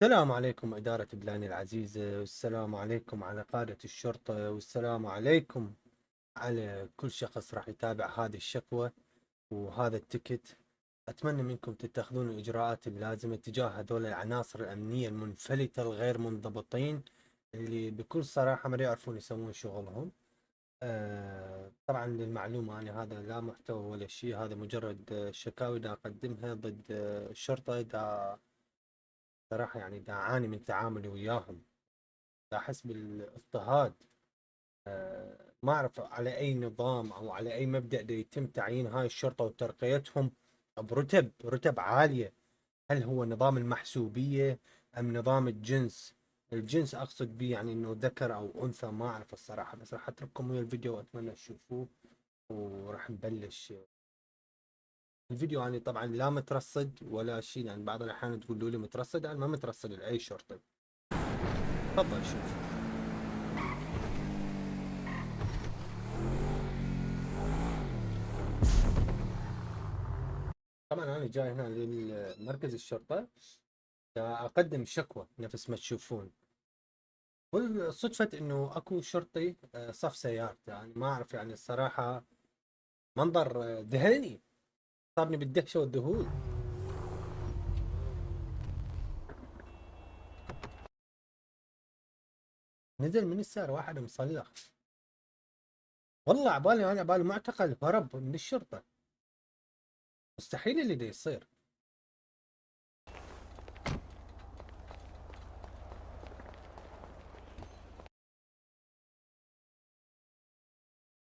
السلام عليكم إدارة بلاني العزيزة، والسلام عليكم على قادة الشرطة، والسلام عليكم على كل شخص راح يتابع هذه الشكوى وهذا التكت. أتمنى منكم تتخذون الإجراءات اللازمة تجاه هذول العناصر الأمنية المنفلتة الغير منضبطين اللي بكل صراحة ما يعرفون يسوون شغلهم. طبعا للمعلومة أنا هذا لا محتوى ولا شيء، هذا مجرد شكاوي دا أقدمها ضد الشرطة. دا صراحة يعني دا أعاني من تعاملي وياهم، دا أحس بالاضطهاد. ما أعرف على أي نظام أو على أي مبدأ دا يتم تعيين هاي الشرطة وترقيتهم برتب عالية. هل هو نظام المحسوبية أم نظام الجنس؟ الجنس أقصد به يعني إنه ذكر أو أنثى، ما أعرف الصراحة، بس راح أترككم ويا الفيديو وأتمنى تشوفوه وراح نبلش الفيديو. أنا طبعا لا مترصد ولا شيء، يعني بعض الأحيان تقولوا لي مترصد، أنا ما مترصد لأي شرطة. تفضل شوف. طبعا انا جاي هنا لمركز الشرطه اقدم شكوى نفس ما تشوفون. والصدفة انه اكو شرطي صف سيارته، يعني ما اعرف يعني الصراحه منظر ذهلني، صابني بالدهشه والذهول. نزل من السياره واحد مصلخ، والله عبالي انا عبالي معتقل هرب من الشرطه. مستحيل اللي ده يصير.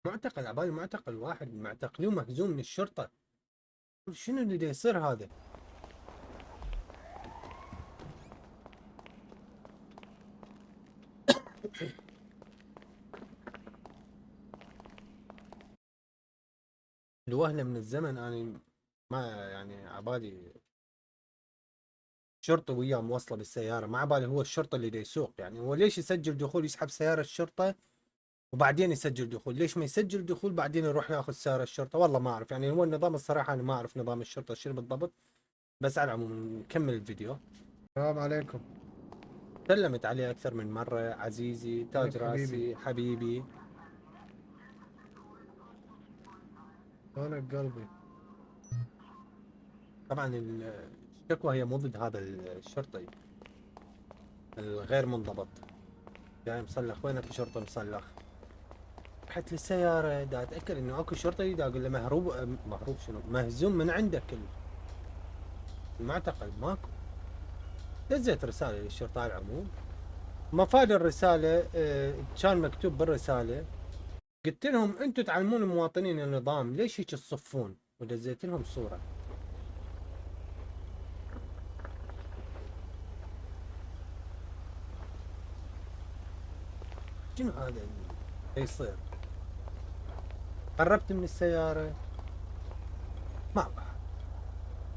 معتقل عبالي، معتقل واحد معتقلوه مهزوم من الشرطه. شنو اللي ده يصير هذا؟ الوهله من الزمن انا ما يعني عبالي شرطي وياه موصله بالسياره، ما عبالي هو الشرطي اللي دا يسوق. يعني هو ليش يسجل دخول يسحب سياره الشرطه وبعدين يسجل دخول؟ ليش ما يسجل دخول بعدين يروح ياخذ سياره الشرطه؟ والله ما اعرف، يعني هو النظام الصراحه انا ما اعرف نظام الشرطه شنو بالضبط. بس على العموم نكمل الفيديو. السلام عليكم. سلمت عليه اكثر من مره عزيزي، تاج حبيبي، راسي، حبيبي. شلونك قلبي؟ طبعا الشكوى هي مو ضد هذا الشرطي الغير منضبط. جاي مصلخ، وينك شرطي مصلخ؟ رحت للسيارة دا أتأكد إنه أكو شرطي، دا أقول له مهروب، مهروب شنو؟ مهزوم من عندك المعتقل ماكو. دزيت رسالة للشرطة على العموم. مفاد الرسالة كان مكتوب بالرسالة، قلت لهم أنتم تعلمون المواطنين النظام، ليش هيك تصفون؟ ودزيت لهم صورة. شنو هذا اللي يصير؟ قربت من السيارة ما بعرف.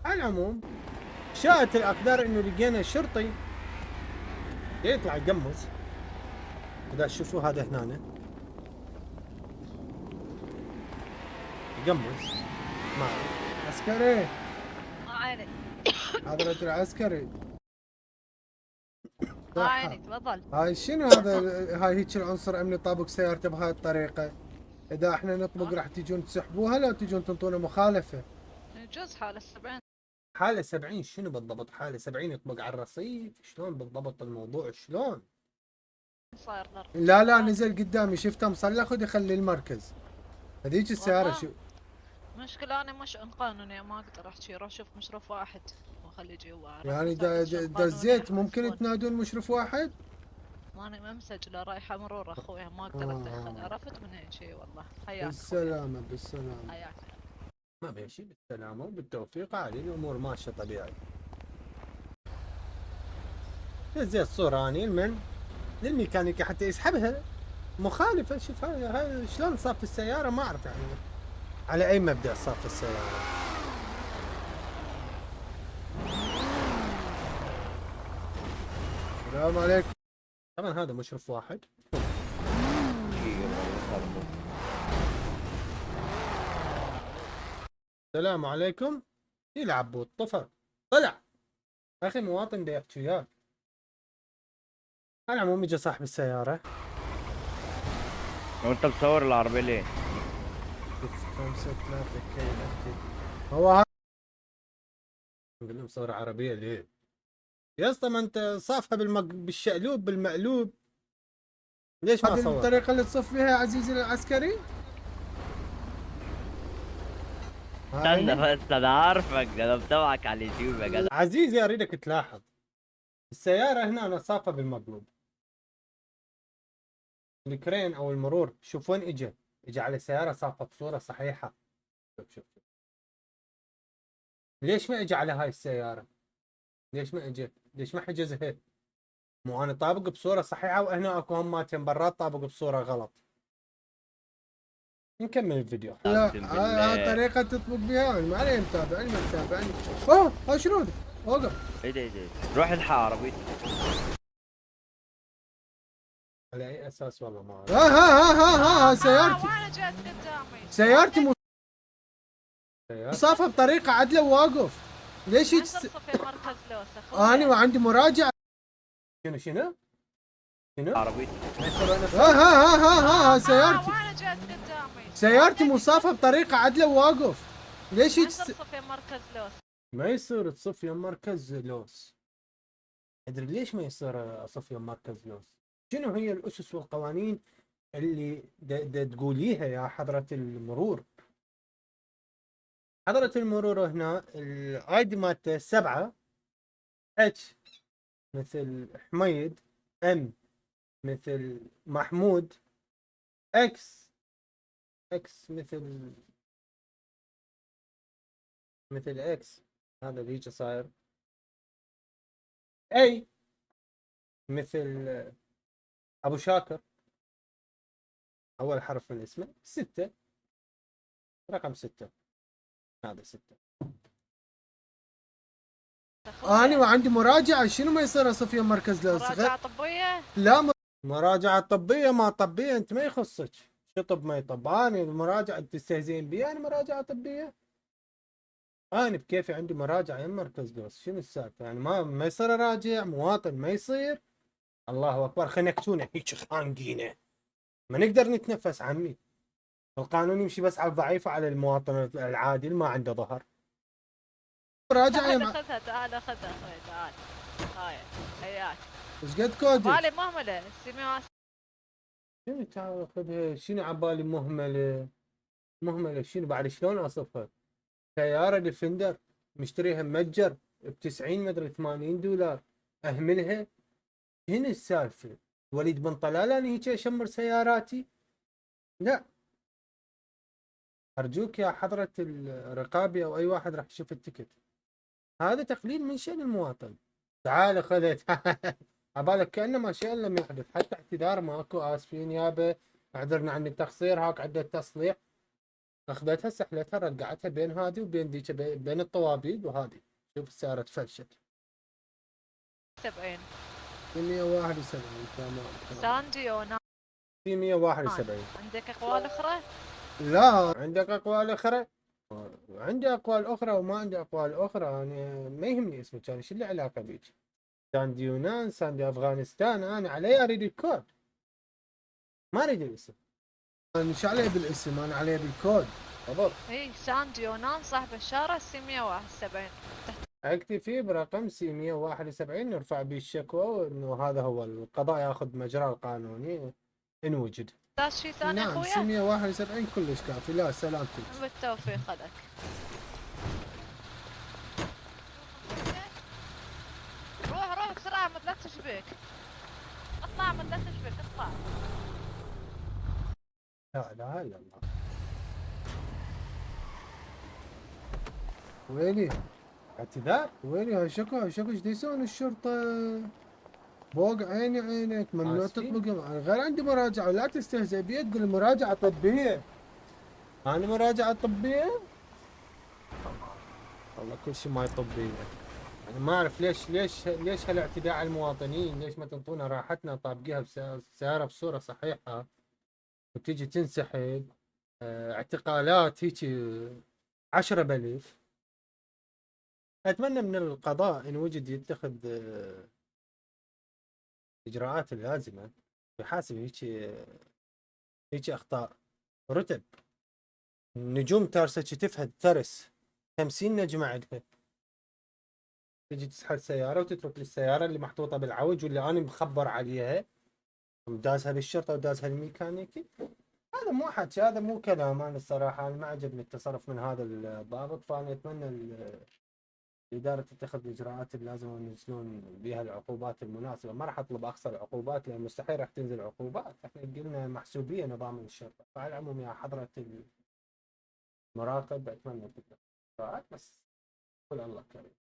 على العموم شاءت الأقدار إنه لقينا شرطي يطلع يقمص. إذا تشوفوا هذا هنا يقمص، ما أعرف. عسكري، عيني. حضرة العسكري. عيني صحة. تفضل. هاي شنو هذا؟ هاي هيك العنصر امني طابق سيارته بهاي الطريقة. اذا احنا نطبق راح تجون تسحبوها لو تجون تنطونا مخالفة؟ يجوز حال ال70. حالة 70 شنو بالضبط؟ حالة 70 يطبق على الرصيف؟ شلون بالضبط الموضوع شلون؟ صاير ضرب لا عادي. نزل قدامي شفته مصلخ ودخل للمركز. هذيك السيارة والله شو مشكلة أنا مش قانوني، ما أقدر أحكي، روح شوف مشرف واحد وخلي يجي هو عرفت، يعني؟ هذا شغل قانوني دزيت ممكن يحاسبون. تنادون مشرف واحد؟ ماني ما مسجلة، رايحة مرور أخويا، ما أقدر أتدخل، آه. عرفت من هيك شي. والله حياك أخويا، بالسلامة بالسلامة. حياك. ما بيمشي بالسلامة وبالتوفيق، عادي الأمور ماشية طبيعي. نزلت صورة أني للميكانيكي حتى يسحبها مخالفة. شوف هاي شلون صار في السيارة، ما أعرف يعني على أي مبدأ صار في السيارة. السلام عليكم. طبعا هذا مشرف واحد. السلام عليكم. يلعب بالطفل طلع. أخي مواطن دا يحكي وياك. على العموم اجى صاحب السيارة. وانت مصور العربية ليه؟ 5 3 كي اختي. هو هذا نقول لهم صور عربية ليه؟ يا اسطى ما انت صافها بالشقلوب بالمقلوب. ليش ما صورها؟ الطريقة اللي تصف فيها يا عزيزي العسكري؟ استنى بس انا عارفك، ده انا متابعك على اليوتيوب يا جدع. عزيزي اريدك تلاحظ السيارة هنا انا صافها بالمقلوب. الكرين او المرور شوف وين اجى على السيارة صافها بصورة صحيحة. شوف. ليش ما اجى على هاي السيارة؟ ليش ما اجى؟ ليش ما حجزها؟ مو انا طابق بصورة صحيحة وهنا اكو هماتين برات طابق بصورة غلط. نكمل الفيديو. لا اقسم بالله. هاي طريقة تطبق بها. ما عليه متابعني ما متابعني. اوه ها شنو هذا؟ اوقف. ايه ده روح الحق عربيتي. على اي اساس والله ما اعرف. ها سيارتي. وانا جات قدامي. سيارتي سيارة. مصافة بطريقة عدلة وواقف. ليش انزل يجس... صفي مركز لوسة خويا. انا وعندي مراجعة. شنو؟ عربيتي. ما يصير انا ها سيارتي. وانا جات قدامي. سيارتي مصافة بطريقة عدلة وواقف. ليش انزل يجس... صفي مركز لوسة. ما يصير تصفي مركز لوس. ادري ليش ما يصير اصفي مركز لوس. شنو هي الاسس والقوانين اللي تقوليها يا حضرة المرور؟ حضرة المرور هنا الايدي مالته 7 اتش مثل حميد، ام مثل محمود، اكس مثل اكس هذا اللي هيك صاير. اي مثل ابو شاكر اول حرف من اسمه 6 رقم 6 هذا 6. انا وعندي مراجعة شنو ما يصير اصفي مركز لوس مراجعة طبية. لا مراجعة طبية ما طبية انت ما يخصك. شو طب ما يطب. انا المراجعة تستهزئين بي. انا مراجعة طبية. انا بكيفي عندي مراجعة يم مركز لوس. شنو السالفة يعني ما يصير اراجع مواطن ما يصير. الله اكبر خنقتونا هيك خانقينه. ما نقدر نتنفس عمي. القانون يمشي بس على الضعيف وعلى المواطن العادي اللي ما عنده ظهر. مراجعة يا تعال اخذها تعال اخذها اخوي تعال. هاي حياك. ايش قد كودك؟ بالي مهملة السيمي. شنو تاخذها؟ شنو عبالي مهملة شنو بعد شلون اصفها؟ سيارة ديفندر مشتريها متجر ب90 مدري $80 اهملها. شنو السالفة؟ وليد بن طلال انا هيك اشمر سياراتي؟ لا. ارجوك يا حضرة الرقابي او اي واحد راح يشوف التكت. هذا تقليل من شأن المواطن. تعال خذت عبالك كأنما شيء لم يحدث. حتى اعتذار ماكو. اسفين يابا اعذرنا عن التقصير. هاك عدة تصليح. اخذتها سحلتها رقعتها بين هذه وبين ذيك بين الطوابيد وهذه. شوف السيارة تفلشت. 70 171 تمام. ساندي ونام. في 171. عندك اقوال اخرى؟ لا عندك اقوال اخرى؟ عندي اقوال اخرى وما عندي اقوال اخرى. انا ما يهمني اسمك. انا شو اللي علاقه بيك؟ ساندي يونان ساندي افغانستان. انا علي اريد الكود ما اريد الاسم. انا مش عليه بالاسم انا عليه بالكود. بالضبط. اي ساندي يونان صاحب الشارع سي 171. اكتفي برقم سي 171 نرفع به الشكوى وانه هذا هو القضاء ياخذ مجراه القانوني ان وجد. لا شيء ثاني نعم اخويا؟ 171 كلش كافي. لا سلامتك. بالتوفيق لك. روح بسرعة ما لا تشبك. اطلع ما لا تشبك اطلع. لا لا لا الله. ويلي اعتذار. ويلي هالشكوى ايش يسوون الشرطة؟ فوق عيني عينك ممنوع آسفين. تطبق. غير عندي مراجعة ولا تستهزئ بي تقول مراجعة طبية. انا مراجعة طبية. والله كل شيء ما طبية. انا ما اعرف ليش هالاعتداء على المواطنين. ليش ما تنطونا راحتنا طابقيها بسيارة بصورة صحيحة وتيجي تنسحب. اعتقالات هيك 10 بليف. اتمنى من القضاء ان وجد يتخذ الاجراءات اللازمه يحاسب هيك اخطاء. رتب نجوم تارسة تفهد ترس 50 نجمة عندها، تجي تسحب سيارة وتترك لي السيارة اللي محطوطة بالعوج واللي أنا مخبر عليها ودازها بالشرطة ودازها الميكانيكي. هذا مو حكي، هذا مو كلام. أنا الصراحة أنا ما عجبني التصرف من هذا الضابط، فأنا أتمنى الإدارة تتخذ الإجراءات اللازمة وينزلون بها العقوبات المناسبة. ما راح أطلب أقصى العقوبات لأن مستحيل راح تنزل عقوبات، إحنا قلنا محسوبية نظام الشرطة. فعلى العموم يا حضرة المراقب أتمنى تتخذ إجراءات، بس قل الله كريم.